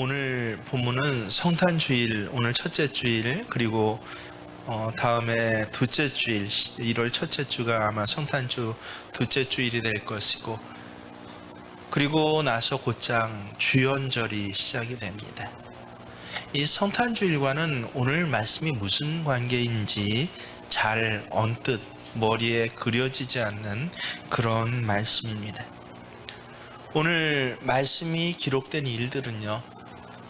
오늘 본문은 성탄주일, 오늘 첫째 주일, 그리고 다음에 둘째 주일, 1월 첫째 주가 아마 성탄주 둘째 주일이 될 것이고, 그리고 나서 곧장 주연절이 시작이 됩니다. 이 성탄주일과는 오늘 말씀이 무슨 관계인지 잘 언뜻 머리에 그려지지 않는 그런 말씀입니다. 오늘 말씀이 기록된 일들은요,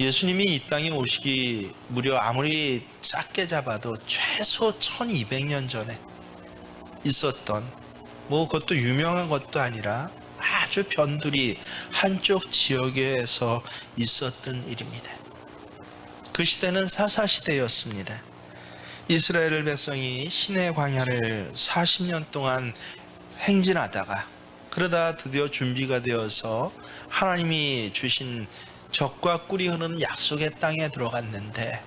예수님이 이 땅에 오시기 무려 아무리 작게 잡아도 최소 1200년 전에 있었던, 그것도 유명한 것도 아니라 아주 변두리 한쪽 지역에서 있었던 일입니다. 그 시대는 사사시대였습니다. 이스라엘 백성이 시내 광야를 40년 동안 행진하다가 그러다 드디어 준비가 되어서 하나님이 주신 젖과 꿀이 흐르는 약속의 땅에 들어갔는데,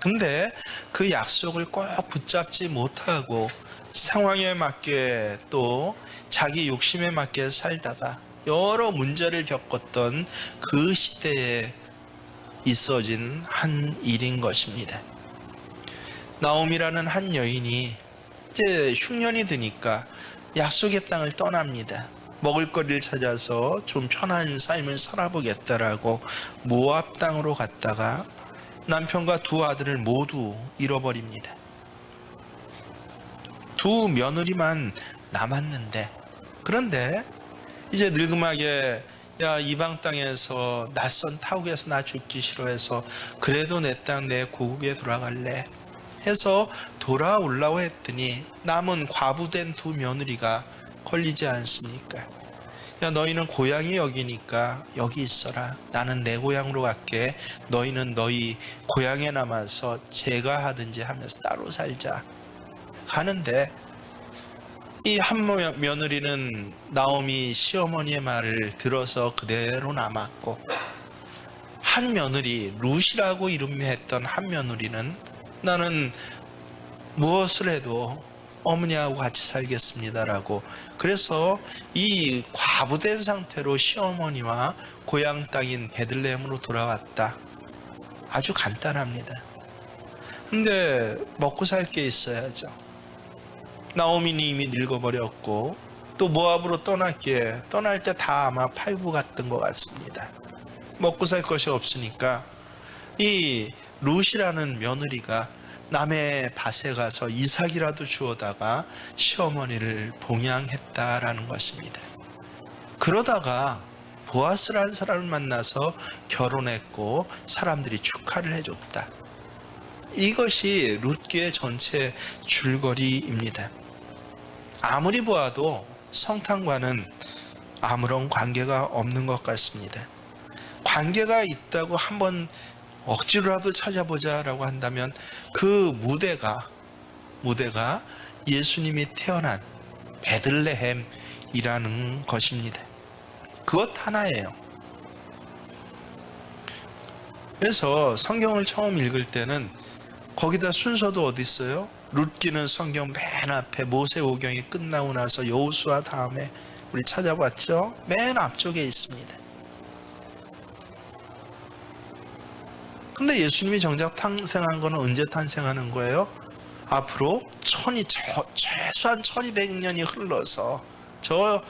근데 그 약속을 꼭 붙잡지 못하고 상황에 맞게 또 자기 욕심에 맞게 살다가 여러 문제를 겪었던 그 시대에 있어진 한 일인 것입니다. 나옴이라는 한 여인이 이제 흉년이 드니까 약속의 땅을 떠납니다. 먹을거리를 찾아서 좀 편한 삶을 살아보겠다라고 모압 땅으로 갔다가 남편과 두 아들을 모두 잃어버립니다. 두 며느리만 남았는데, 그런데 이제 늙음하게 이방 땅에서 낯선 타국에서 나 죽기 싫어해서 그래도 내 땅 내 고국에 돌아갈래 해서 돌아오려고 했더니 남은 과부된 두 며느리가 걸리지 않습니까? 너희는 고향이 여기니까 여기 있어라. 나는 내 고향으로 갈게. 너희는 너희 고향에 남아서 제가 하든지 하면서 따로 살자. 가는데 이 한 며느리는 나오미 시어머니의 말을 들어서 그대로 남았고, 한 며느리, 룻이라고 이름했던 한 며느리는 나는 무엇을 해도 어머니하고 같이 살겠습니다라고, 그래서 이 과부된 상태로 시어머니와 고향 땅인 베들레헴으로 돌아왔다. 아주 간단합니다. 근데 먹고 살 게 있어야죠. 나오미는 이미 늙어버렸고 또 모압으로 떠났기에 떠날 때 다 아마 팔고 갔던 것 같습니다. 먹고 살 것이 없으니까 이 룻이라는 며느리가 남의 밭에 가서 이삭이라도 주워다가 시어머니를 봉양했다라는 것입니다. 그러다가 보아스라는 사람을 만나서 결혼했고 사람들이 축하를 해줬다. 이것이 룻기의 전체 줄거리입니다. 아무리 보아도 성탄과는 아무런 관계가 없는 것 같습니다. 관계가 있다고 한번 억지로라도 찾아보자라고 한다면 그 무대가 예수님이 태어난 베들레헴이라는 것입니다. 그것 하나예요. 그래서 성경을 처음 읽을 때는 거기다 순서도 어디 있어요? 룻기는 성경 맨 앞에 모세오경이 끝나고 나서 여호수아 다음에 우리 찾아봤죠? 맨 앞쪽에 있습니다. 근데 예수님이 정작 탄생한 거는 언제 탄생하는 거예요? 앞으로 최소한 1200년이 흘러서 저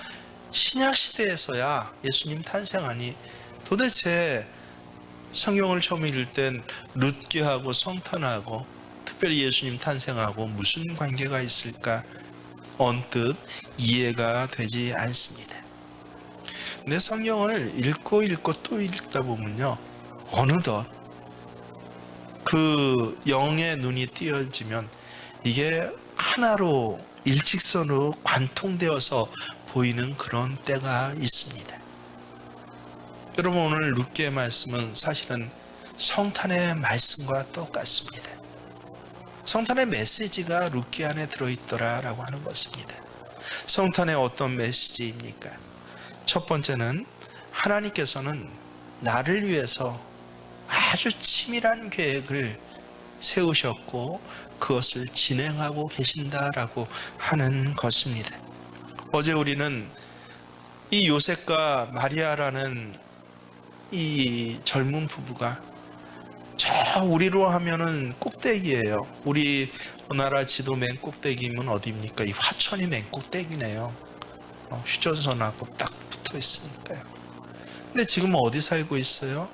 신약시대에서야 예수님 탄생하니, 도대체 성경을 처음 읽을 땐 룻기하고 성탄하고 특별히 예수님 탄생하고 무슨 관계가 있을까 언뜻 이해가 되지 않습니다. 근데 성경을 읽고 또 읽다 보면요, 어느덧 그 영의 눈이 띄어지면 이게 하나로 일직선으로 관통되어서 보이는 그런 때가 있습니다. 여러분, 오늘 룻기의 말씀은 사실은 성탄의 말씀과 똑같습니다. 성탄의 메시지가 룻기 안에 들어있더라라고 하는 것입니다. 성탄의 어떤 메시지입니까? 첫 번째는 하나님께서는 나를 위해서 아주 치밀한 계획을 세우셨고 그것을 진행하고 계신다라고 하는 것입니다. 어제 우리는 이 요셉과 마리아라는 이 젊은 부부가 저 우리로 하면은 꼭대기예요. 우리나라 지도 맨 꼭대기면 어디입니까? 이 화천이 맨 꼭대기네요. 휴전선하고 딱 붙어 있으니까요. 근데 지금 어디 살고 있어요?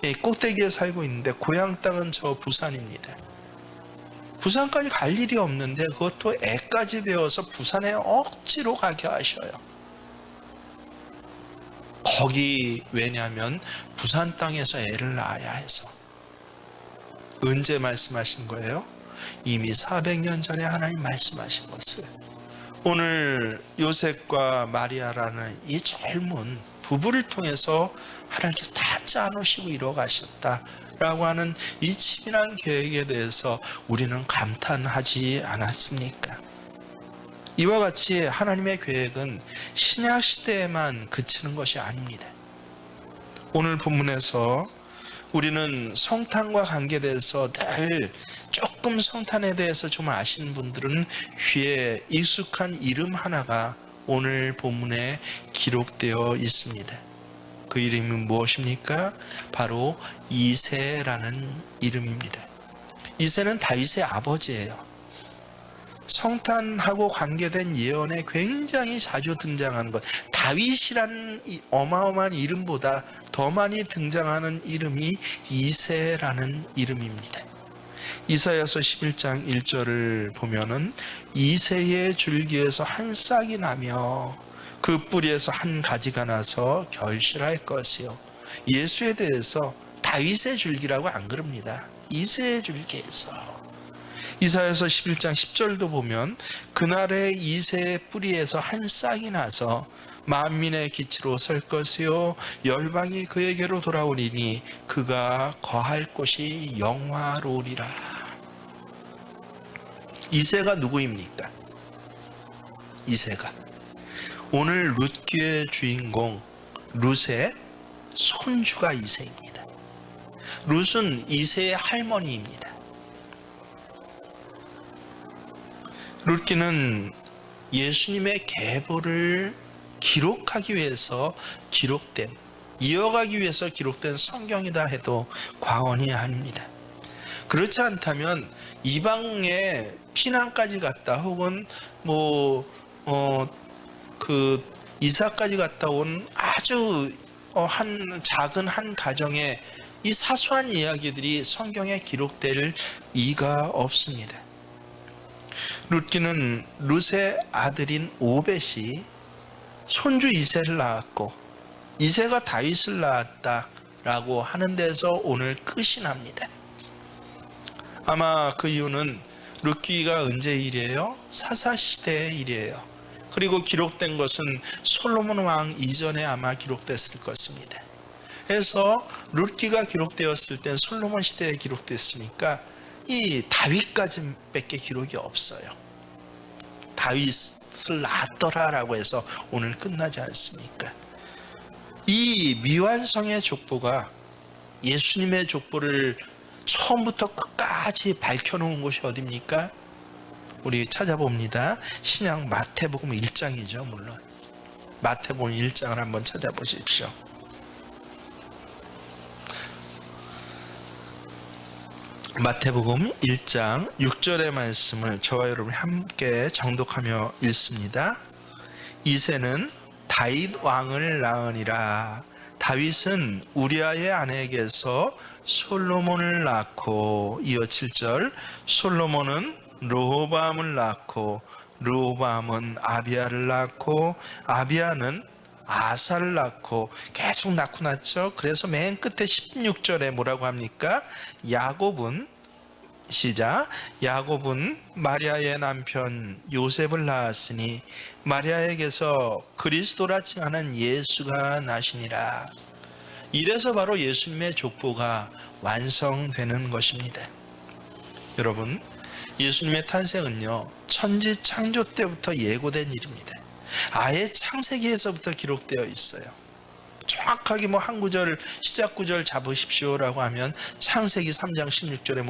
이 꼭대기에 살고 있는데 고향 땅은 저 부산입니다. 부산까지 갈 일이 없는데 그것도 애까지 배워서 부산에 억지로 가게 하셔요. 거기 왜냐하면 부산 땅에서 애를 낳아야 해서. 언제 말씀하신 거예요? 이미 400년 전에 하나님 말씀하신 것을 오늘 요셉과 마리아라는 이 젊은 부부를 통해서 하나님께서 다 짜놓으시고 이뤄가셨다라고 하는 이 치밀한 계획에 대해서 우리는 감탄하지 않았습니까? 이와 같이 하나님의 계획은 신약 시대에만 그치는 것이 아닙니다. 오늘 본문에서 우리는 성탄과 관계돼서 늘 조금 성탄에 대해서 좀 아시는 분들은 귀에 익숙한 이름 하나가 오늘 본문에 기록되어 있습니다. 그 이름이 무엇입니까? 바로 이새라는 이름입니다. 이새는 다윗의 아버지예요. 성탄하고 관계된 예언에 굉장히 자주 등장하는 것, 다윗이라는 어마어마한 이름보다 더 많이 등장하는 이름이 이새라는 이름입니다. 이사야서 11장 1절을 보면은 이새의 줄기에서 한 싹이 나며 그 뿌리에서 한 가지가 나서 결실할 것이요. 예수에 대해서 다윗의 줄기라고 안 그럽니다. 이새의 줄기에서. 이사야서 11장 10절도 보면 그날의 이새의 뿌리에서 한 싹이 나서 만민의 기치로 설 것이요 열방이 그에게로 돌아오리니 그가 거할 곳이 영화로우리라. 이새가 누구입니까? 이새가 오늘 룻기의 주인공 룻의 손주가 이새입니다. 룻은 이새의 할머니입니다. 룻기는 예수님의 계보를 기록하기 위해서 이어가기 위해서 기록된 성경이다 해도 과언이 아닙니다. 그렇지 않다면 이방에 피난까지 갔다 혹은 이사까지 갔다 온 아주 작은 한 가정의 이 사소한 이야기들이 성경에 기록될 이가 없습니다. 룻기는 룻의 아들인 오벳이 손주 이새를 낳았고 이새가 다윗을 낳았다라고 하는 데서 오늘 끝이 납니다. 아마 그 이유는 룻기가 언제 일이에요? 사사시대의 일이에요. 그리고 기록된 것은 솔로몬 왕 이전에 아마 기록됐을 것입니다. 그래서 룻기가 기록되었을 땐 솔로몬 시대에 기록됐으니까 이 다윗까지밖에 기록이 없어요. 다윗을 낳았더라라고 해서 오늘 끝나지 않습니까? 이 미완성의 족보가 예수님의 족보를 처음부터 끝까지 밝혀놓은 곳이 어디입니까? 우리 찾아봅니다. 신약 마태복음 1장이죠. 물론 마태복음 1장을 한번 찾아보십시오. 마태복음 1장 6절의 말씀을 저와 여러분이 함께 정독하며 읽습니다. 이새는 다윗 왕을 낳으니라. 다윗은 우리아의 아내에게서 솔로몬을 낳고, 이어 7절, 솔로몬은 르호보암을 낳고, 르호보암은 아비야를 낳고, 아비야는 아사를 낳고, 계속 낳고 낳죠. 그래서 맨 끝에 16절에 뭐라고 합니까? 야곱은 마리아의 남편 요셉을 낳았으니 마리아에게서 그리스도라 칭하는 예수가 나시니라. 이래서 바로 예수님의 족보가 완성되는 것입니다. 여러분, 예수님의 탄생은요, 천지 창조 때부터 예고된 일입니다. 아예 창세기에서부터 기록되어 있어요. 정확하게 뭐 한 구절 시작 구절 잡으십시오라고 하면 창세기 3장 16절에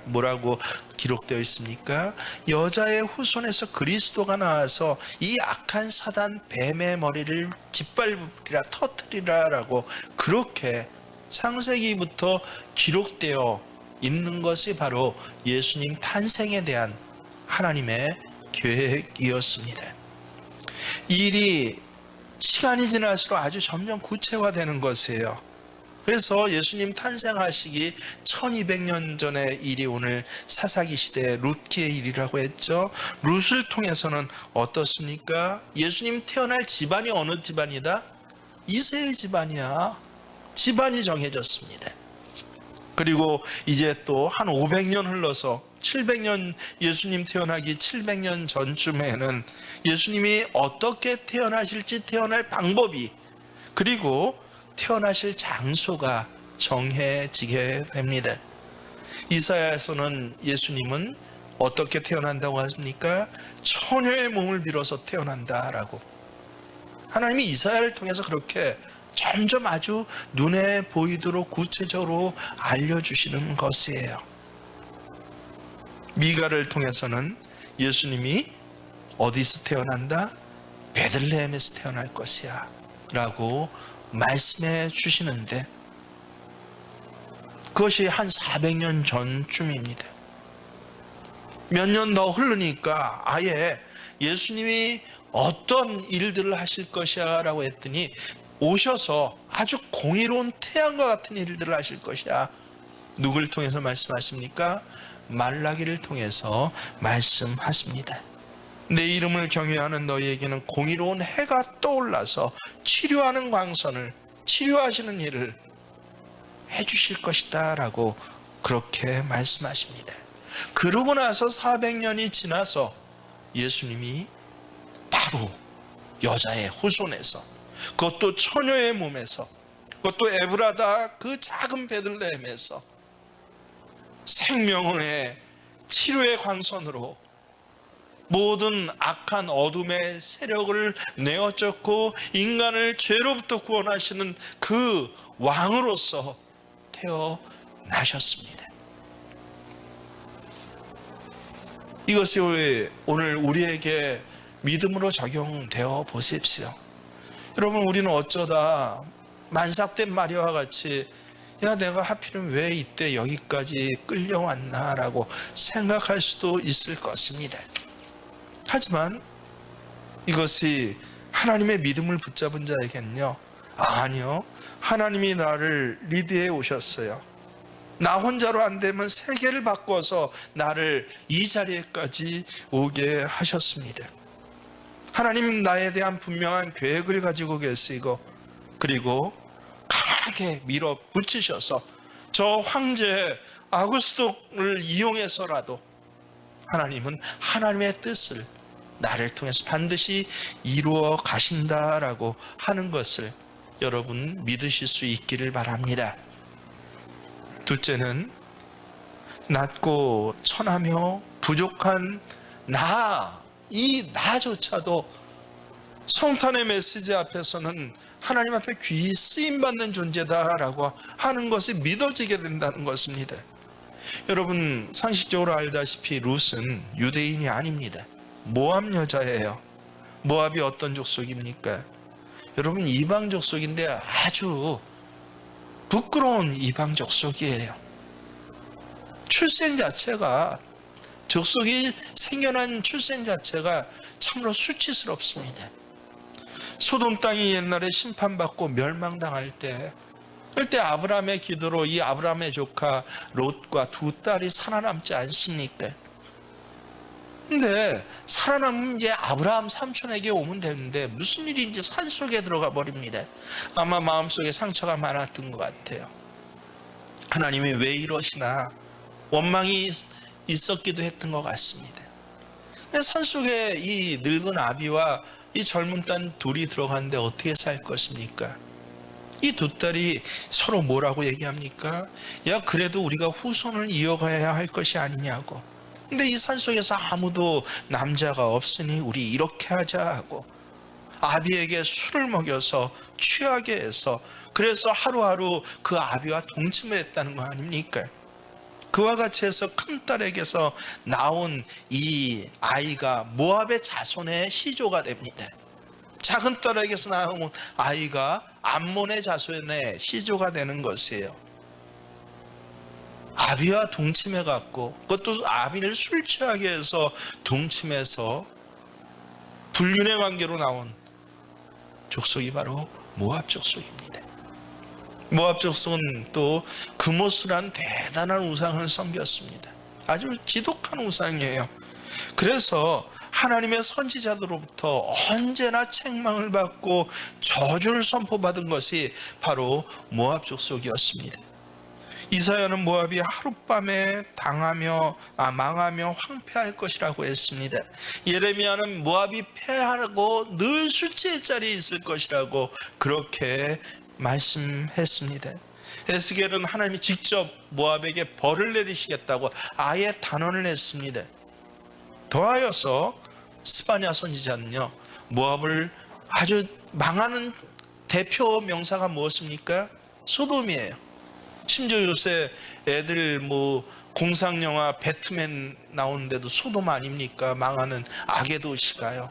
뭐라고 기록되어 있습니까? 여자의 후손에서 그리스도가 나와서 이 악한 사단 뱀의 머리를 짓밟으리라 터뜨리라라고 그렇게 창세기부터 기록되어 있는 것이 바로 예수님 탄생에 대한 하나님의 계획이었습니다. 이 일이 시간이 지날수록 아주 점점 구체화되는 것이에요. 그래서 예수님 탄생하시기 1200년 전의 일이 오늘 사사기 시대 룻기의 일이라고 했죠. 룻을 통해서는 어떻습니까? 예수님 태어날 집안이 어느 집안이다? 이세의 집안이야. 집안이 정해졌습니다. 그리고 이제 또 한 500년 흘러서 700년, 예수님 태어나기 700년 전쯤에는 예수님이 어떻게 태어나실지 태어날 방법이, 그리고 태어나실 장소가 정해지게 됩니다. 이사야에서는 예수님은 어떻게 태어난다고 하십니까? 처녀의 몸을 빌어서 태어난다라고. 하나님이 이사야를 통해서 그렇게 점점 아주 눈에 보이도록 구체적으로 알려주시는 것이에요. 미가를 통해서는 예수님이 어디서 태어난다? 베들레헴에서 태어날 것이야 라고 말씀해 주시는데, 그것이 한 400년 전쯤입니다. 몇 년 더 흐르니까 아예 예수님이 어떤 일들을 하실 것이야 라고 했더니 오셔서 아주 공의로운 태양과 같은 일들을 하실 것이야. 누굴 통해서 말씀하십니까? 말라기를 통해서 말씀하십니다. 내 이름을 경외하는 너희에게는 공의로운 해가 떠올라서 치료하는 광선을, 치료하시는 일을 해주실 것이다 라고 그렇게 말씀하십니다. 그러고 나서 400년이 지나서 예수님이 바로 여자의 후손에서, 그것도 처녀의 몸에서, 그것도 에브라다 그 작은 베들레헴에서 생명의 치료의 광선으로 모든 악한 어둠의 세력을 내어쫓고 인간을 죄로부터 구원하시는 그 왕으로서 태어나셨습니다. 이것이 오늘 우리에게 믿음으로 적용되어 보십시오. 여러분, 우리는 어쩌다 만삭된 마리아와 같이 야, 내가 하필은 왜 이때 여기까지 끌려왔나 라고 생각할 수도 있을 것입니다. 하지만 이것이 하나님의 믿음을 붙잡은 자에겐요, 아니요, 하나님이 나를 리드해 오셨어요. 나 혼자로 안 되면 세계를 바꿔서 나를 이 자리에까지 오게 하셨습니다. 하나님 나에 대한 분명한 계획을 가지고 계시고, 그리고 강하게 밀어붙이셔서 저 황제 아구스도를 이용해서라도 하나님은 하나님의 뜻을 나를 통해서 반드시 이루어 가신다라고 하는 것을 여러분 믿으실 수 있기를 바랍니다. 둘째는 낮고 천하며 부족한 나조차도 성탄의 메시지 앞에서는 하나님 앞에 귀히 쓰임받는 존재다라고 하는 것이 믿어지게 된다는 것입니다. 여러분, 상식적으로 알다시피 룻은 유대인이 아닙니다. 모압 여자예요. 모압이 어떤 족속입니까? 여러분, 이방 족속인데 아주 부끄러운 이방 족속이에요. 출생 자체가, 족속이 생겨난 출생 자체가 참으로 수치스럽습니다. 소돔 땅이 옛날에 심판받고 멸망당할 때, 그때 아브라함의 기도로 이 아브라함의 조카 롯과 두 딸이 살아남지 않습니까? 근데 살아남으면 이제 아브라함 삼촌에게 오면 되는데 무슨 일인지 산속에 들어가 버립니다. 아마 마음속에 상처가 많았던 것 같아요. 하나님이 왜 이러시나 원망이 있었기도 했던 것 같습니다. 근데 산속에 이 늙은 아비와 이 젊은 딸 둘이 들어갔는데 어떻게 살 것입니까? 이 두 딸이 서로 뭐라고 얘기합니까? 야, 그래도 우리가 후손을 이어가야 할 것이 아니냐고. 근데 이 산속에서 아무도 남자가 없으니 우리 이렇게 하자 하고, 아비에게 술을 먹여서 취하게 해서 그래서 하루하루 그 아비와 동침을 했다는 거 아닙니까? 그와 같이 해서 큰딸에게서 나온 이 아이가 모압의 자손의 시조가 됩니다. 작은 딸에게서 나온 아이가 암몬의 자손의 시조가 되는 것이에요. 아비와 동침해 갖고 그것도 아비를 술 취하게 해서 동침해서 불륜의 관계로 나온 족속이 바로 모압 족속입니다. 모압 족속은 또 그모스라는 대단한 우상을 섬겼습니다. 아주 지독한 우상이에요. 그래서 하나님의 선지자들로부터 언제나 책망을 받고 저주를 선포받은 것이 바로 모압 족속이었습니다. 이사야는 모압이 하룻밤에 망하며 황폐할 것이라고 했습니다. 예레미야는 모압이 패하고 늘 수치의 자리에 있을 것이라고 그렇게 말씀했습니다. 에스겔은 하나님이 직접 모압에게 벌을 내리시겠다고 아예 단언을 했습니다. 더하여서 스바냐 선지자는요, 모압을 아주 망하는 대표 명사가 무엇입니까? 소돔이에요. 심지어 요새 애들 공상영화 배트맨 나오는데도 소돔 아닙니까? 망하는 악의 도시가요.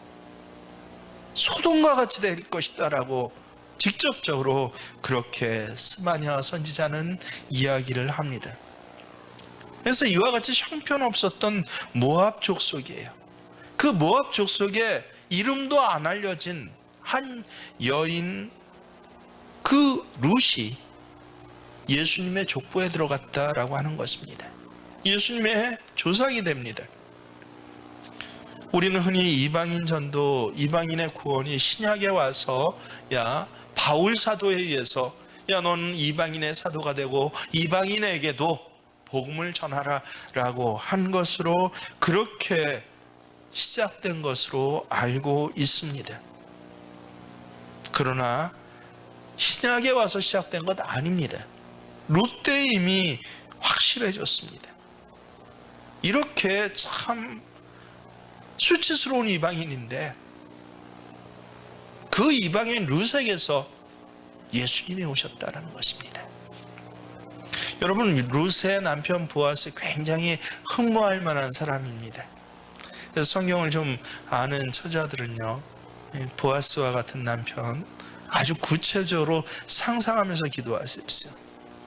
소돔과 같이 될 것이다라고 직접적으로 그렇게 스바냐 선지자는 이야기를 합니다. 그래서 이와 같이 형편없었던 모압 족속이에요. 그 모압 족속에 이름도 안 알려진 한 여인, 그 룻이 예수님의 족보에 들어갔다라고 하는 것입니다. 예수님의 조상이 됩니다. 우리는 흔히 이방인 전도, 이방인의 구원이 신약에 와서 바울 사도에 의해서 너는 이방인의 사도가 되고 이방인에게도 복음을 전하라 라고 한 것으로 그렇게 시작된 것으로 알고 있습니다. 그러나 신약에 와서 시작된 것 아닙니다. 룻 때 이미 확실해졌습니다. 이렇게 참 수치스러운 이방인인데 그 이방인 룻에게서 예수님이 오셨다는 것입니다. 여러분, 룻의 남편 보아스 굉장히 흠모할 만한 사람입니다. 그래서 성경을 좀 아는 처자들은요, 보아스와 같은 남편 아주 구체적으로 상상하면서 기도하십시오.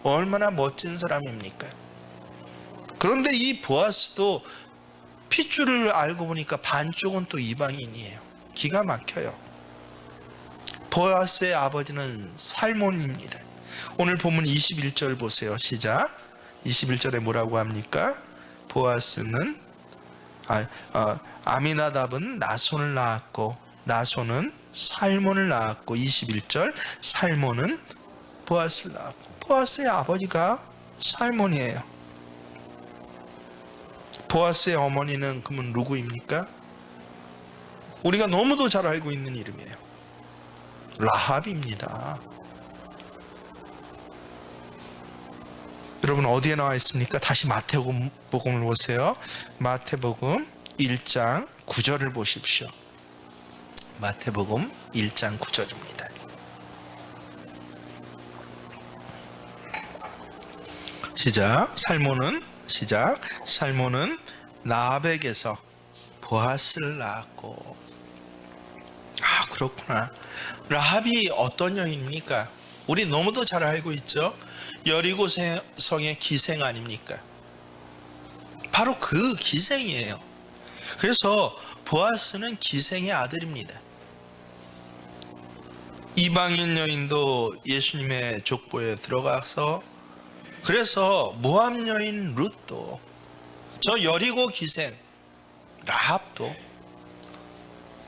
얼마나 멋진 사람입니까? 그런데 이 보아스도 핏줄을 알고 보니까 반쪽은 또 이방인이에요. 기가 막혀요. 보아스의 아버지는 살몬입니다. 오늘 본문 21절 보세요. 시작. 21절에 뭐라고 합니까? 보아스는 아미나답은 나손을 낳았고 나손은 살몬을 낳았고 21절 살몬은 보아스를 낳았고 보아스의 아버지가 살몬이에요. 보아스의 어머니는 그러면 누구입니까? 우리가 너무도 잘 알고 있는 이름이에요. 라합입니다. 여러분 어디에 나와 있습니까? 다시 마태복음을 보세요. 마태복음 1장 9절을 보십시오. 마태복음 1장 9절입니다. 시작. 살몬은 라합에게서 보아스를 낳았고. 그렇구나. 라합이 어떤 여인입니까? 우리 너무도 잘 알고 있죠. 여리고 성의 기생 아닙니까? 바로 그 기생이에요. 그래서 보아스는 기생의 아들입니다. 이방인 여인도 예수님의 족보에 들어가서 그래서 모압 여인 룻도 저 여리고 기생 라합도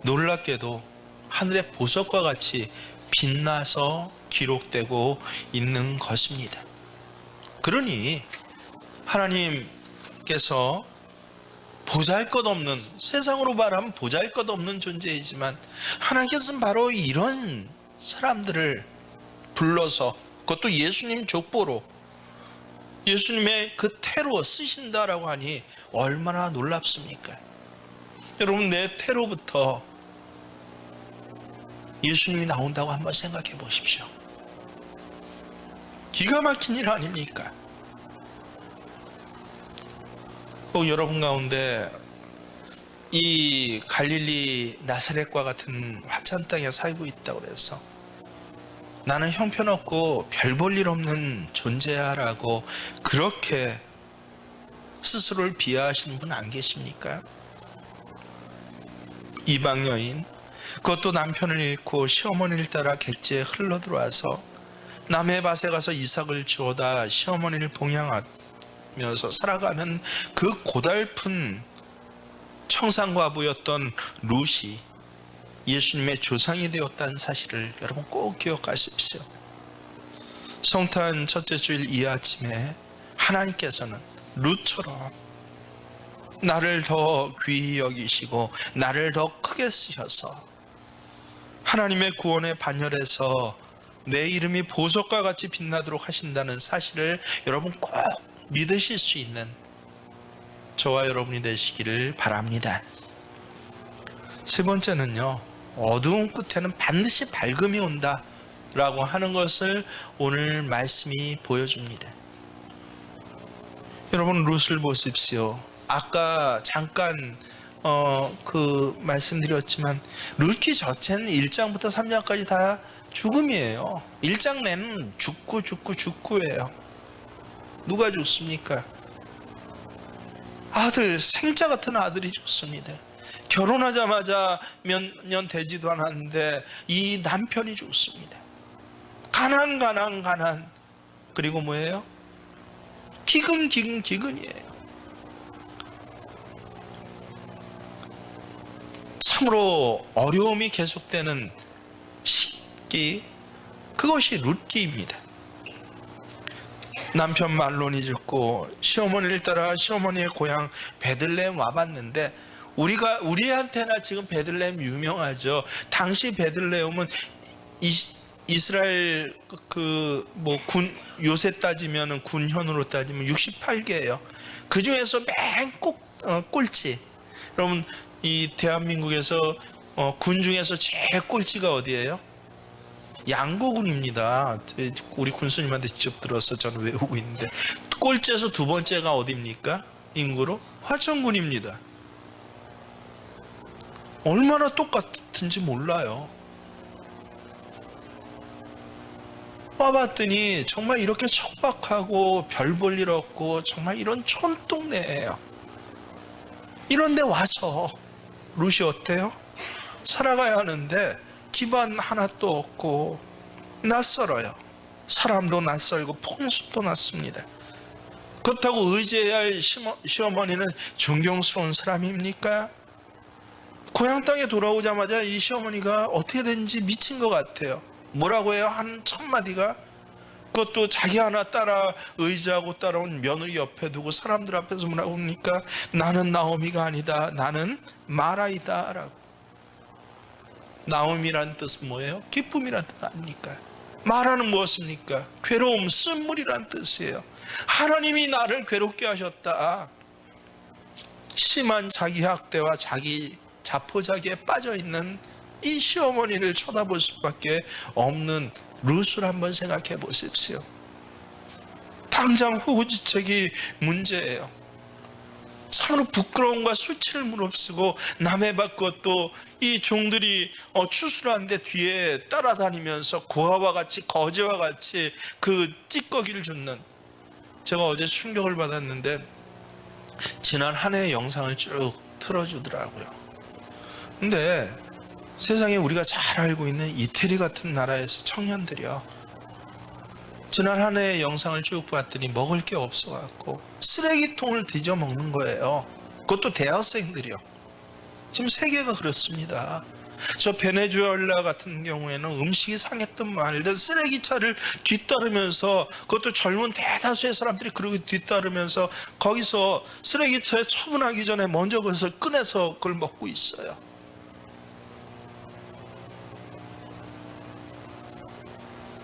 놀랍게도 하늘의 보석과 같이 빛나서 기록되고 있는 것입니다. 그러니 하나님께서 보잘것없는, 세상으로 말하면 보잘것없는 존재이지만 하나님께서는 바로 이런 사람들을 불러서 그것도 예수님 족보로 예수님의 그 태로 쓰신다라고 하니 얼마나 놀랍습니까? 여러분, 내 태로부터 예수님이 나온다고 한번 생각해 보십시오. 기가 막힌 일 아닙니까? 꼭 여러분 가운데 이 갈릴리 나사렛과 같은 화창 땅에 살고 있다고 그래서 나는 형편없고 별 볼 일 없는 존재야 라고 그렇게 스스로를 비하하시는 분 안 계십니까? 이방 여인, 그것도 남편을 잃고 시어머니를 따라 객지에 흘러들어와서 남의 밭에 가서 이삭을 주워다 시어머니를 봉양하면서 살아가는 그 고달픈 청산과부였던 룻이 예수님의 조상이 되었다는 사실을 여러분 꼭 기억하십시오. 성탄 첫째 주일 이 아침에 하나님께서는 룻처럼 나를 더 귀히 여기시고 나를 더 크게 쓰셔서 하나님의 구원의 반열에서 내 이름이 보석과 같이 빛나도록 하신다는 사실을 여러분 꼭 믿으실 수 있는 저와 여러분이 되시기를 바랍니다. 세 번째는요, 어두운 끝에는 반드시 밝음이 온다 라고 하는 것을 오늘 말씀이 보여줍니다. 여러분 룻을 보십시오. 아까 잠깐 말씀드렸지만 룻기 자체는 1장부터 3장까지 다 죽음이에요. 1장 내는 죽고예요. 누가 죽습니까? 아들, 생자 같은 아들이 죽습니다. 결혼하자마자 몇 년 되지도 않았는데 이 남편이 죽습니다. 가난. 그리고 뭐예요? 기근이에요. 참으로 어려움이 계속되는 시기, 그것이 룻기입니다. 남편 말론이 죽고 시어머니를 따라 시어머니의 고향 베들레헴 와봤는데, 우리한테나 지금 베들레헴 유명하죠. 당시 베들레헴은 이스라엘 요새 따지면은 군현으로 따지면 68개예요. 그 중에서 맨 꼴찌. 여러분 이 대한민국에서 군 중에서 제일 꼴찌가 어디예요? 양고군입니다. 우리 군수님한테 직접 들어서 저는 외우고 있는데, 꼴찌에서 두 번째가 어디입니까? 인구로? 화천군입니다. 얼마나 똑같은지 몰라요. 와봤더니 정말 이렇게 척박하고 별 볼 일 없고 정말 이런 촌동네예요. 이런데 와서 룻이 어때요? 살아가야 하는데 기반 하나도 없고 낯설어요. 사람도 낯설고 풍습도 낯습니다. 그렇다고 의지해야 할 시어머니는 존경스러운 사람입니까? 고향 땅에 돌아오자마자 이 시어머니가 어떻게 된지 미친 것 같아요. 뭐라고 해요? 한 첫마디가? 그것도 자기 하나 따라 의지하고 따라온 며느리 옆에 두고 사람들 앞에서 뭐라고 합니까? 나는 나오미가 아니다. 나는 마라이다 라고. 나오미라는 뜻은 뭐예요? 기쁨이라는 뜻 아닙니까? 마라는 무엇입니까? 괴로움, 쓴물이라는 뜻이에요. 하나님이 나를 괴롭게 하셨다. 심한 자기 학대와 자기 자포자기에 빠져있는 이 시어머니를 쳐다볼 수밖에 없는 룻을 한번 생각해 보십시오. 당장 후지책이 문제예요. 참으로 부끄러움과 수치를 무릅쓰고 남의 밭 것도 이 종들이 추수하는데 뒤에 따라다니면서 고아와 같이 거지와 같이 그 찌꺼기를 줍는, 제가 어제 충격을 받았는데 지난 한 해의 영상을 쭉 틀어주더라고요. 근데 세상에 우리가 잘 알고 있는 이태리 같은 나라에서 청년들이요, 지난 한 해의 영상을 쭉 봤더니 먹을 게 없어갖고 쓰레기통을 뒤져 먹는 거예요. 그것도 대학생들이요. 지금 세계가 그렇습니다. 저 베네수엘라 같은 경우에는 음식이 상했든 말든 쓰레기차를 뒤따르면서, 그것도 젊은 대다수의 사람들이 그렇게 뒤따르면서 거기서 쓰레기차에 처분하기 전에 먼저 그것을 꺼내서 그걸 먹고 있어요.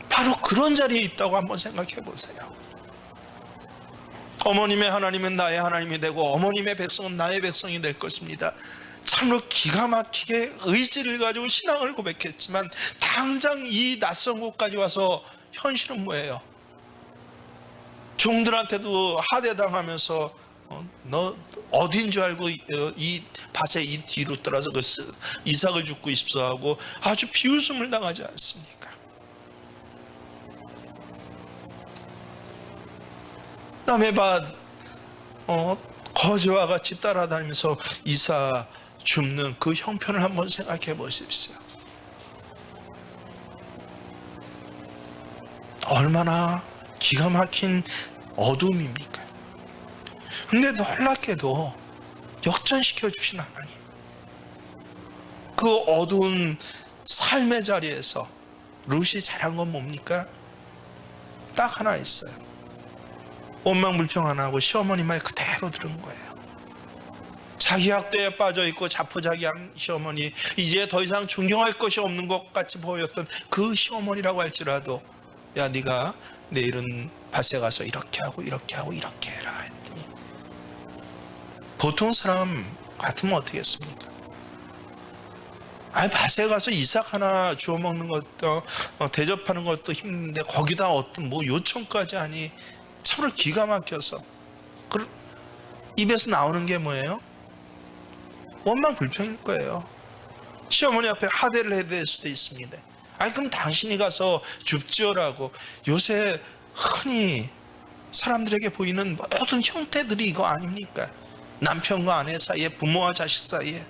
바로 그런 자리에 있다고 한번 생각해 보세요. 어머님의 하나님은 나의 하나님이 되고 어머님의 백성은 나의 백성이 될 것입니다. 참으로 기가 막히게 의지를 가지고 신앙을 고백했지만 당장 이 낯선 곳까지 와서 현실은 뭐예요? 종들한테도 하대당하면서 너 어딘 줄 알고 이 밭에 이 뒤로 떨어져 그 이삭을 죽고 싶어 하고 아주 비웃음을 당하지 않습니까? 남의 밭 거지와 같이 따라다니면서 이삭 줍는 그 형편을 한번 생각해 보십시오. 얼마나 기가 막힌 어둠입니까? 근데 놀랍게도 역전시켜 주신 하나님, 그 어두운 삶의 자리에서 룻이 잘한 건 뭡니까? 딱 하나 있어요. 원망불평 안 하고 시어머니 말 그대로 들은 거예요. 자기 학대에 빠져있고 자포자기한 시어머니, 이제 더 이상 존경할 것이 없는 것 같이 보였던 그 시어머니라고 할지라도 야, 네가 내일은 밭에 가서 이렇게 하고 이렇게 하고 이렇게 해라 했더니, 보통 사람 같으면 어떻게 했습니까? 아니, 밭에 가서 이삭 하나 주워 먹는 것도 대접하는 것도 힘든데 거기다 어떤 뭐 요청까지 하니 참으로 기가 막혀서 입에서 나오는 게 뭐예요? 원망불평일 거예요. 시어머니 앞에 하대를 해야 될 수도 있습니다. 아니, 그럼 당신이 가서 줍지어라고. 요새 흔히 사람들에게 보이는 모든 형태들이 이거 아닙니까? 남편과 아내 사이에, 부모와 자식 사이에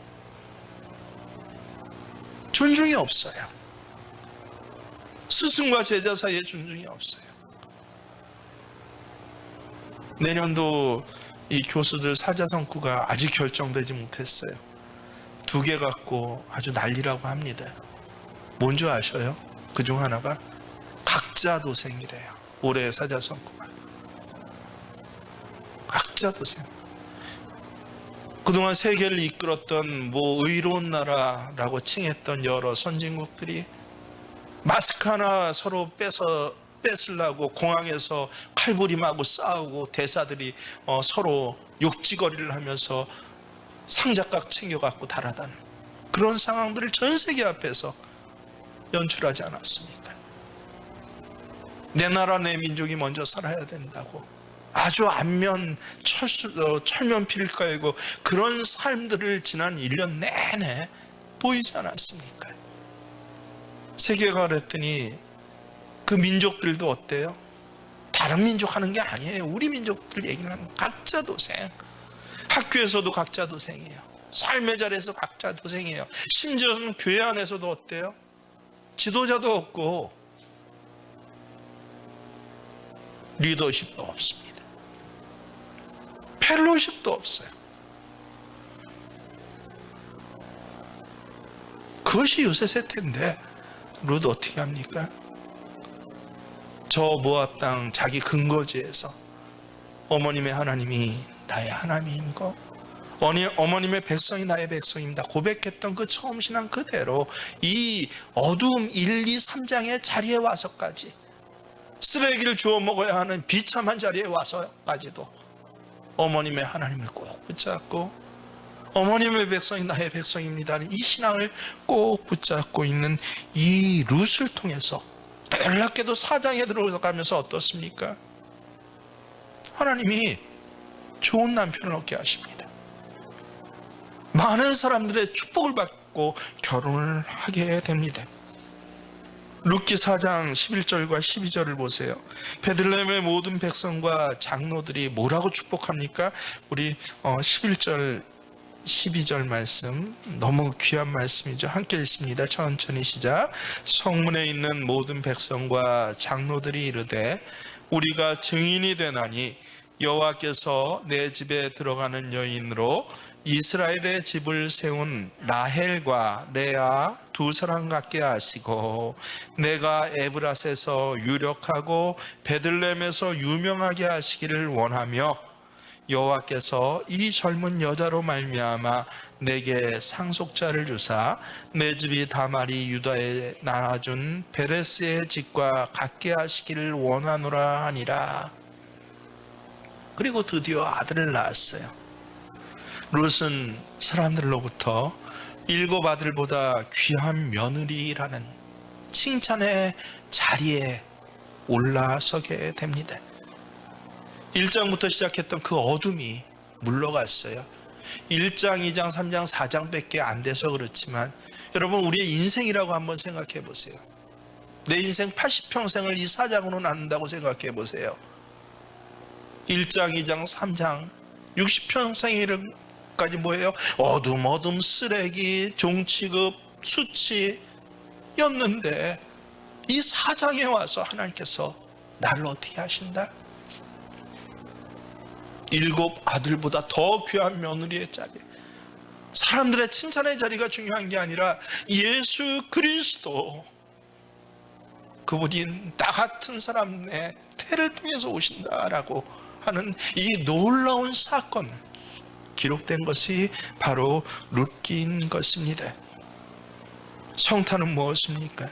존중이 없어요. 스승과 제자 사이에 존중이 없어요. 내년도 이 교수들 사자성구가 아직 결정되지 못했어요. 2개 갖고 아주 난리라고 합니다. 뭔지 아셔요? 그중 하나가 각자도생이래요. 올해의 사자성구가 각자도생. 그동안 세계를 이끌었던 뭐 의로운 나라라고 칭했던 여러 선진국들이 마스크 하나 서로 뺏으려고 공항에서 칼부림하고 싸우고, 대사들이 서로 욕지거리를 하면서 상자각 챙겨갖고 달아다니는 그런 상황들을 전 세계 앞에서 연출하지 않았습니까? 내 나라 내 민족이 먼저 살아야 된다고 아주 철면피를 깔고 그런 삶들을 지난 1년 내내 보이지 않았습니까? 세계가 그랬더니 그 민족들도 어때요? 다른 민족 하는 게 아니에요. 우리 민족들 얘기를 하는 각자 도생. 학교에서도 각자 도생이에요. 삶의 자리에서 각자 도생이에요. 심지어는 교회 안에서도 어때요? 지도자도 없고 리더십도 없습니다. 펠로십도 없어요. 그것이 요새 세태인데 룻 어떻게 합니까? 저 모압 땅 자기 근거지에서 어머님의 하나님이 나의 하나님이고 어머님의 백성이 나의 백성입니다 고백했던 그 처음 신앙 그대로 이 어두움 1, 2, 3장의 자리에 와서까지, 쓰레기를 주워 먹어야 하는 비참한 자리에 와서까지도 어머님의 하나님을 꼭 붙잡고 어머님의 백성이 나의 백성입니다 이 신앙을 꼭 붙잡고 있는 이 룻을 통해서 놀랍게도 4장에 들어가면서 어떻습니까? 하나님이 좋은 남편을 얻게 하십니다. 많은 사람들의 축복을 받고 결혼을 하게 됩니다. 룻기 4장 11절과 12절을 보세요. 베들레헴의 모든 백성과 장로들이 뭐라고 축복합니까? 우리 11절 12절 말씀, 너무 귀한 말씀이죠. 함께 읽습니다. 천천히 시작. 성문에 있는 모든 백성과 장로들이 이르되 우리가 증인이 되나니 여호와께서 내 집에 들어가는 여인으로 이스라엘의 집을 세운 라헬과 레아 두 사람 같게 하시고 내가 에브라스에서 유력하고 베들레헴에서 유명하게 하시기를 원하며 여호와께서 이 젊은 여자로 말미암아 내게 상속자를 주사 내 집이 다말이 유다에 나눠준 베레스의 집과 같게 하시기를 원하노라 하니라. 그리고 드디어 아들을 낳았어요. 룻은 사람들로부터 7 아들보다 귀한 며느리라는 칭찬의 자리에 올라서게 됩니다. 1장부터 시작했던 그 어둠이 물러갔어요. 1장, 2장, 3장, 4장 밖에 안 돼서 그렇지만 여러분, 우리의 인생이라고 한번 생각해 보세요. 내 인생 80평생을 이 4장으로 나눈다고 생각해 보세요. 1장, 2장, 3장 60평생까지 뭐예요? 어둠 쓰레기, 종취급, 수치였는데 이 4장에 와서 하나님께서 나를 어떻게 하신다? 7 아들보다 더 귀한 며느리의 자리, 사람들의 칭찬의 자리가 중요한 게 아니라 예수 그리스도, 그분이 나 같은 사람의 태를 통해서 오신다라고 하는 이 놀라운 사건, 기록된 것이 바로 룻기인 것입니다. 성탄은 무엇입니까?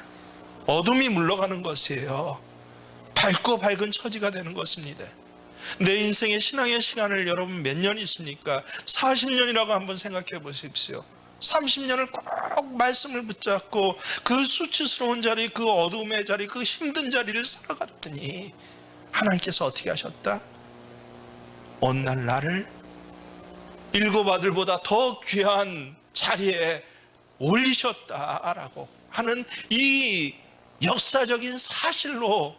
어둠이 물러가는 것이에요. 밝고 밝은 처지가 되는 것입니다. 내 인생의 신앙의 시간을 여러분 몇 년 있습니까? 40년이라고 한번 생각해 보십시오. 30년을 꼭 말씀을 붙잡고 그 수치스러운 자리, 그 어둠의 자리, 그 힘든 자리를 살아갔더니 하나님께서 어떻게 하셨다? 어느 날 나를 7 아들보다 더 귀한 자리에 올리셨다라고 하는 이 역사적인 사실로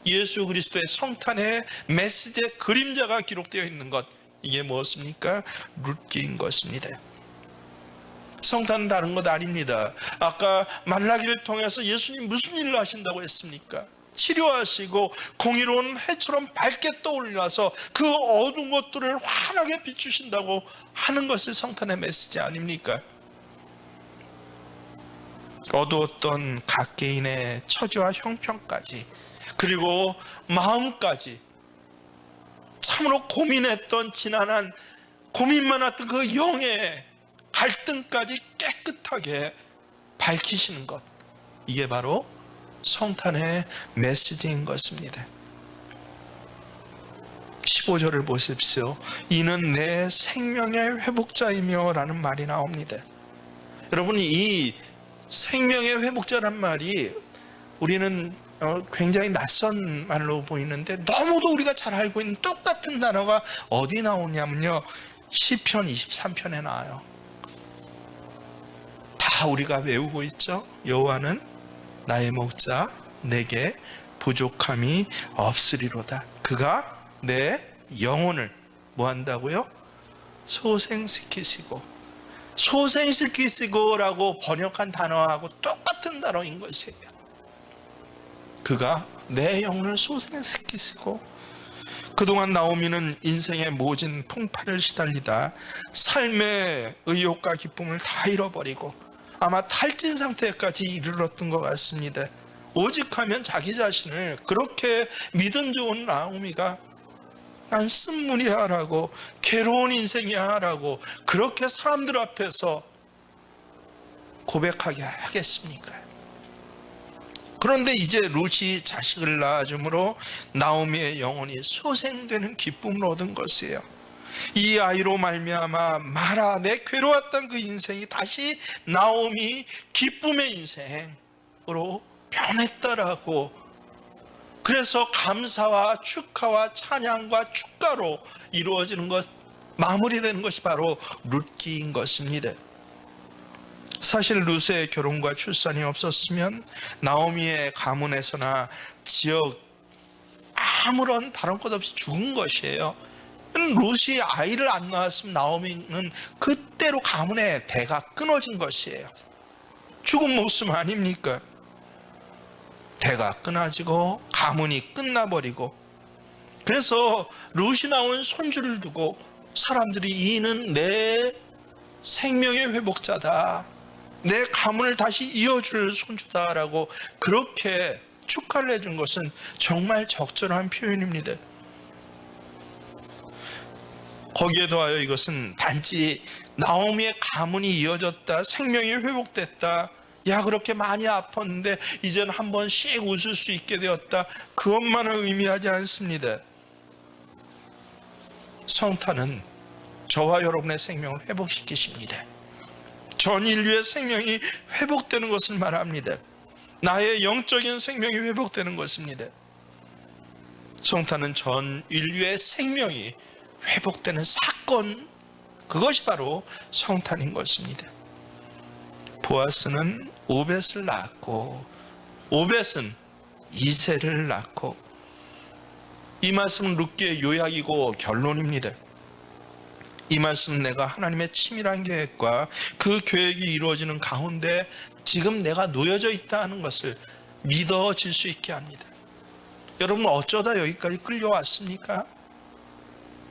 예수 그리스도의 성탄의 메시지의 그림자가 기록되어 있는 것, 이게 무엇입니까? 룻기인 것입니다. 성탄은 다른 것 아닙니다. 아까 말라기를 통해서 예수님 무슨 일을 하신다고 했습니까? 치료하시고 공의로운 해처럼 밝게 떠올라서 그 어두운 것들을 환하게 비추신다고 하는 것이 성탄의 메시지 아닙니까? 어두웠던 각 개인의 처지와 형편까지, 그리고 마음까지, 참으로 고민했던 지난한 고민 많았던 그 영의 갈등까지 깨끗하게 밝히시는 것, 이게 바로 성탄의 메시지인 것입니다. 15절을 보십시오. 이는 내 생명의 회복자이며 라는 말이 나옵니다. 여러분, 이 생명의 회복자란 말이 우리는 굉장히 낯선 말로 보이는데 너무도 우리가 잘 알고 있는 똑같은 단어가 어디 나오냐면요, 시편 23편에 나와요. 다 우리가 외우고 있죠. 여호와는 나의 목자, 내게 부족함이 없으리로다. 그가 내 영혼을 뭐 한다고요? 소생시키시고, 소생시키시고라고 번역한 단어하고 똑같은 단어인 것이에요. 그가 내 영혼을 소생시키시고, 그동안 나오미는 인생의 모진 풍파를 시달리다 삶의 의욕과 기쁨을 다 잃어버리고 아마 탈진 상태까지 이르렀던 것 같습니다. 오직하면 자기 자신을 그렇게 믿음 좋은 나오미가 난 쓴물이야 라고, 괴로운 인생이야 라고 그렇게 사람들 앞에서 고백하게 하겠습니까? 그런데 이제 룻이 자식을 낳아줌으로 나오미의 영혼이 소생되는 기쁨을 얻은 것이에요. 이 아이로 말미암아 마라, 내 괴로웠던 그 인생이 다시 나오미 기쁨의 인생으로 변했다라고. 그래서 감사와 축하와 찬양과 축가로 이루어지는 것, 마무리되는 것이 바로 룻기인 것입니다. 사실 룻의 결혼과 출산이 없었으면 나오미의 가문에서나 지역 아무런 다른 것 없이 죽은 것이에요. 룻이 아이를 안 낳았으면 나오미는 그때로 가문의 대가 끊어진 것이에요. 죽은 목숨 아닙니까? 대가 끊어지고 가문이 끝나버리고, 그래서 룻이 낳은 손주를 두고 사람들이 이는 내 생명의 회복자다, 내 가문을 다시 이어줄 손주다라고 그렇게 축하를 해준 것은 정말 적절한 표현입니다. 거기에 더하여 이것은 단지 나오미의 가문이 이어졌다, 생명이 회복됐다, 야 그렇게 많이 아팠는데 이제는 한 번씩 웃을 수 있게 되었다, 그것만을 의미하지 않습니다. 성탄은 저와 여러분의 생명을 회복시키십니다. 전 인류의 생명이 회복되는 것을 말합니다. 나의 영적인 생명이 회복되는 것입니다. 성탄은 전 인류의 생명이 회복되는 사건, 그것이 바로 성탄인 것입니다. 보아스는 오벳을 낳았고 오벳은 이새를 낳고, 이 말씀은 룻기의 요약이고 결론입니다. 이 말씀은 내가 하나님의 치밀한 계획과 그 계획이 이루어지는 가운데 지금 내가 놓여져 있다는 것을 믿어질 수 있게 합니다. 여러분, 어쩌다 여기까지 끌려왔습니까?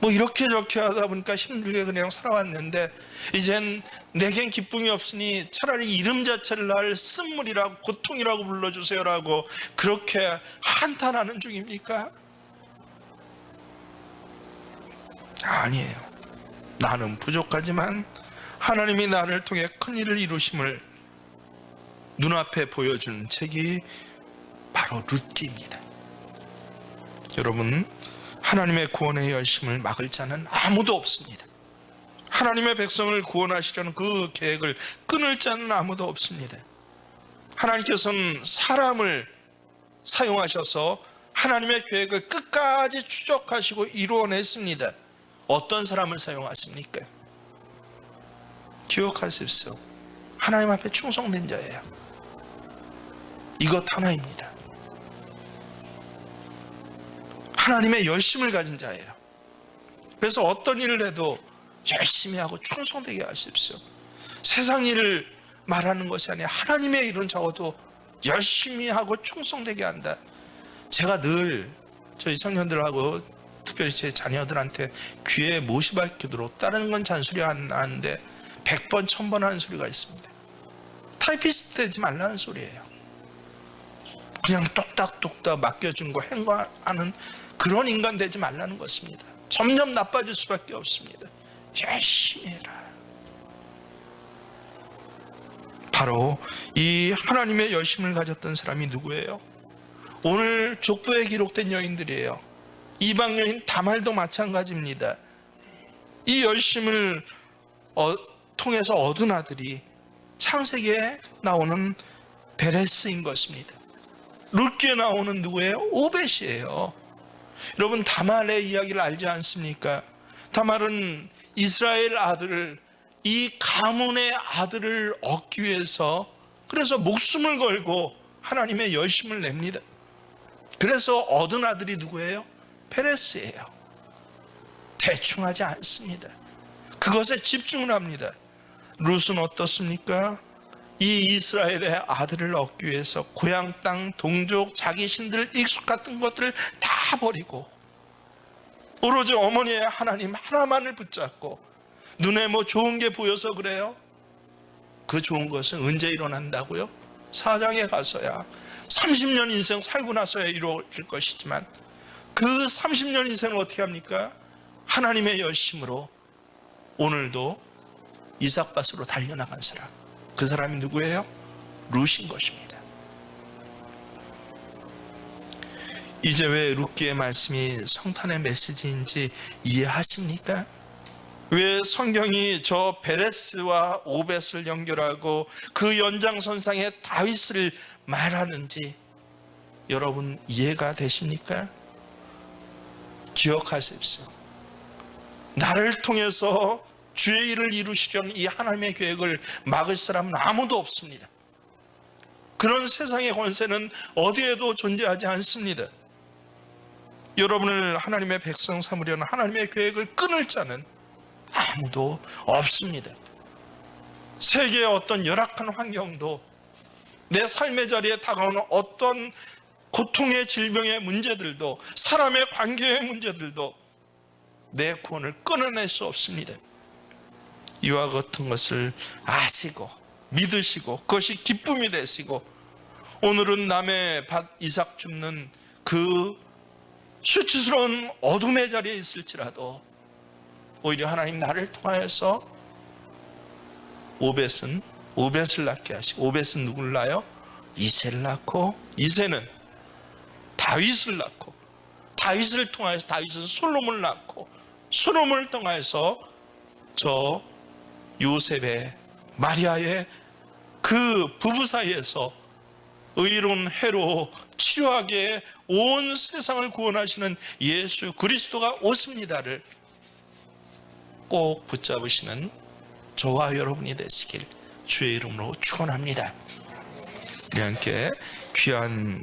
뭐 이렇게 저렇게 하다 보니까 힘들게 그냥 살아왔는데 이젠 내겐 기쁨이 없으니 차라리 이름 자체를 날 쓴물이라고, 고통이라고 불러주세요라고 그렇게 한탄하는 중입니까? 아니에요. 나는 부족하지만 하나님이 나를 통해 큰일을 이루심을 눈앞에 보여주는 책이 바로 룻기입니다. 여러분, 하나님의 구원의 열심을 막을 자는 아무도 없습니다. 하나님의 백성을 구원하시려는 그 계획을 끊을 자는 아무도 없습니다. 하나님께서는 사람을 사용하셔서 하나님의 계획을 끝까지 추적하시고 이루어냈습니다. 어떤 사람을 사용하십니까? 기억하십시오. 하나님 앞에 충성된 자예요. 이것 하나입니다. 하나님의 열심을 가진 자예요. 그래서 어떤 일을 해도 열심히 하고 충성되게 하십시오. 세상 일을 말하는 것이 아니라 하나님의 일은 적어도 열심히 하고 충성되게 한다. 제가 늘 저희 청년들하고 특별히 제 자녀들한테 귀에 못이 박히도록, 다른 건 잔소리 안 하는데 100번 1000번 하는 소리가 있습니다. 타이피스트 되지 말라는 소리예요. 그냥 똑딱똑딱 맡겨준 거 행거하는 그런 인간 되지 말라는 것입니다. 점점 나빠질 수밖에 없습니다. 열심히 해라. 바로 이 하나님의 열심을 가졌던 사람이 누구예요? 오늘 족보에 기록된 여인들이에요. 이방 여인 다말도 마찬가지입니다. 이 열심을 통해서 얻은 아들이 창세기에 나오는 베레스인 것입니다. 룻기에 나오는 누구예요? 오벳이에요. 여러분, 다말의 이야기를 알지 않습니까? 다말은 이스라엘 아들을, 이 가문의 아들을 얻기 위해서 그래서 목숨을 걸고 하나님의 열심을 냅니다. 그래서 얻은 아들이 누구예요? 페레스예요. 대충 하지 않습니다. 그것에 집중을 합니다. 룻은 어떻습니까? 이 이스라엘의 아들을 얻기 위해서 고향 땅, 동족, 자기 신들, 익숙 같은 것들을 다 버리고 오로지 어머니의 하나님 하나만을 붙잡고, 눈에 뭐 좋은 게 보여서 그래요? 그 좋은 것은 언제 일어난다고요? 사장에 가서야, 30년 인생 살고 나서야 이루어질 것이지만 그 30년 인생을 어떻게 합니까? 하나님의 열심으로 오늘도 이삭밭으로 달려나간 사람, 그 사람이 누구예요? 룻인 것입니다. 이제 왜 룻기의 말씀이 성탄의 메시지인지 이해하십니까? 왜 성경이 저 베레스와 오벳을 연결하고 그 연장선상에 다윗을 말하는지 여러분 이해가 되십니까? 기억하십시오. 나를 통해서 주의 일을 이루시려는 이 하나님의 계획을 막을 사람은 아무도 없습니다. 그런 세상의 권세는 어디에도 존재하지 않습니다. 여러분을 하나님의 백성 삼으려는 하나님의 계획을 끊을 자는 아무도 없습니다. 세계의 어떤 열악한 환경도, 내 삶의 자리에 다가오는 어떤 고통의 질병의 문제들도, 사람의 관계의 문제들도 내 구원을 끊어낼 수 없습니다. 이와 같은 것을 아시고 믿으시고 그것이 기쁨이 되시고, 오늘은 남의 밭 이삭 줍는 그 수치스러운 어둠의 자리에 있을지라도 오히려 하나님 나를 통하여서 오벳을 낳게 하시고, 오벳은 누구를 낳아요? 이새를 낳고, 이새는 다윗을 낳고, 다윗을 통하여서 다윗은 솔로몬을 낳고, 솔로몬을 통하여서 저 요셉의 마리아의 그 부부 사이에서 의로운 해로 치료하게 온 세상을 구원하시는 예수 그리스도가 오십니다를 꼭 붙잡으시는 저와 여러분이 되시길 주의 이름으로 축원합니다. 우리 함께 귀한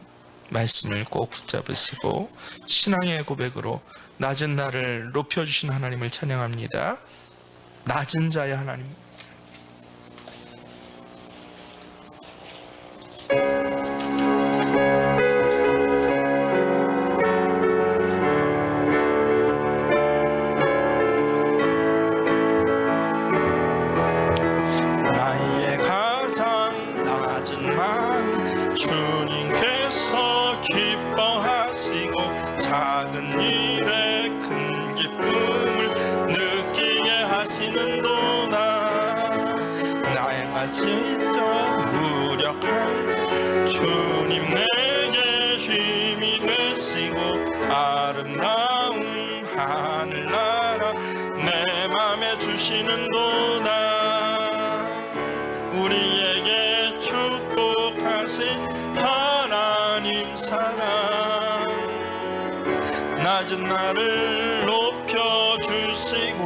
말씀을 꼭 붙잡으시고 신앙의 고백으로 낮은 나를 높여주신 하나님을 찬양합니다. 낮은 자의 하나님, 나의 가장 낮은 마음 주님께서 기뻐하시고 작은 일에 큰 기쁨을 느끼게 하시는도다. 내가 진짜 무력한 주님 내게 힘이 되시고 아름다운 하늘나라 내 맘에 주시는도다. 우리에게 축복하신 하나님 사랑 낮은 나를 높여주시고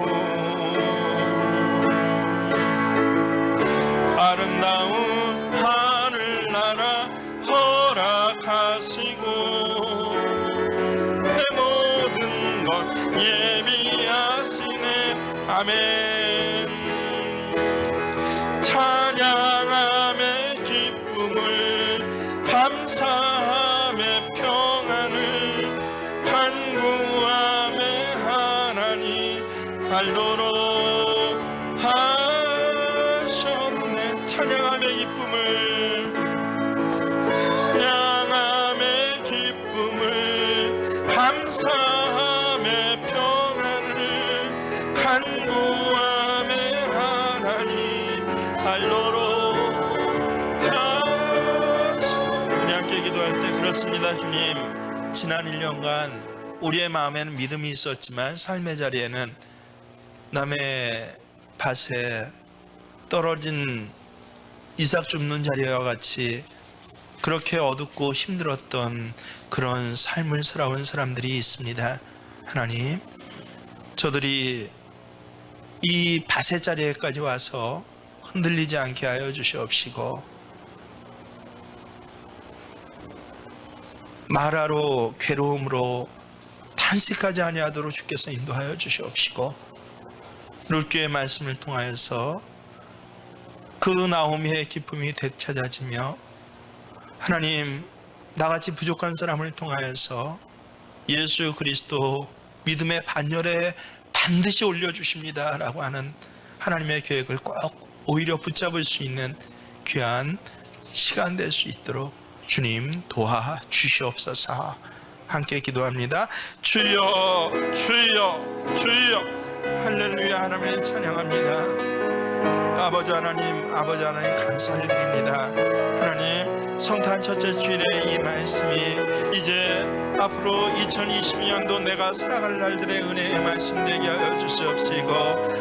아름다운 하늘나라 허락하시고 내 모든 것 예비하시네. 아멘. 찬양함의 기쁨을 감사함의 평안을 간구함의 하나님 알도록 하셨네. 찬양함의 기쁨을 찬양함의 기쁨을 감사함의 평안을 간구함의 하나님 알도록 우리 함께 기도할 때 그렇습니다. 주님, 지난 1년간 우리의 마음에는 믿음이 있었지만 삶의 자리에는 남의 밭에 떨어진 이삭 줍는 자리와 같이 그렇게 어둡고 힘들었던 그런 삶을 살아온 사람들이 있습니다. 하나님, 저들이 이 밭의 자리에까지 와서 흔들리지 않게 하여 주시옵시고 말하로 괴로움으로 탄식하지 아니하도록 주께서 인도하여 주시옵시고 룻기의 말씀을 통하여서 그 나오미의 기쁨이 되찾아지며 하나님, 나같이 부족한 사람을 통하여서 예수 그리스도 믿음의 반열에 반드시 올려주십니다 라고 하는 하나님의 계획을 꼭 오히려 붙잡을 수 있는 귀한 시간 될 수 있도록 주님 도와주시옵소서. 함께 기도합니다. 주여 주여 주여. 할렐루야. 하나님을 찬양합니다. 아버지 하나님 감사를 드립니다. 하나님, 성탄 첫째 주일에 이 말씀이 이제 앞으로 2022년도 내가 살아갈 날들의 은혜의 말씀 되게 하여 주시옵시고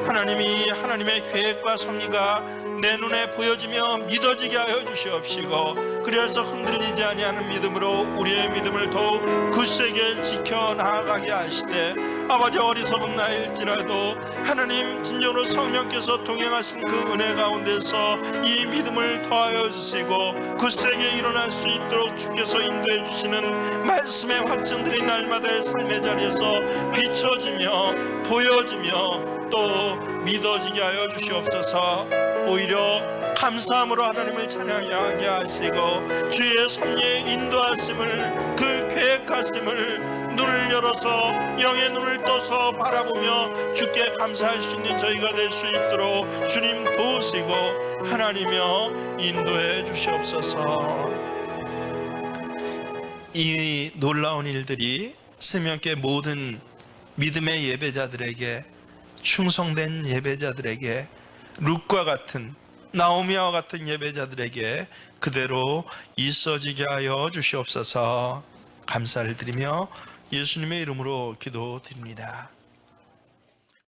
하나님이 하나님의 계획과 섭리가 내 눈에 보여지며 믿어지게 하여 주시옵시고 그래서 흔들리지 아니하는 믿음으로 우리의 믿음을 더욱 굳세게 지켜 나아가게 하시되 아버지, 어리석은 나일지라도 하나님 진정으로 성령께서 동행하신 그 은혜 가운데서 이 믿음을 더하여 주시고 굳세게 일어날 수 있도록 주께서 인도해 주시는 말씀의 확증들이 날마다의 삶의 자리에서 비춰지며 보여지며 또 믿어지게 하여 주시옵소서. 오히려 감사함으로 하나님을 찬양하게 하시고 주의 섭리의 인도하심을, 그 계획하심을 눈을 열어서 영의 눈을 떠서 바라보며 주께 감사할 수 있는 저희가 될 수 있도록 주님 도우시고 하나님여 인도해 주시옵소서. 이 놀라운 일들이 생명교회 모든 믿음의 예배자들에게, 충성된 예배자들에게, 룻과 같은, 나오미와 같은 예배자들에게 그대로 있어지게 하여 주시옵소서. 감사를 드리며 예수님의 이름으로 기도드립니다.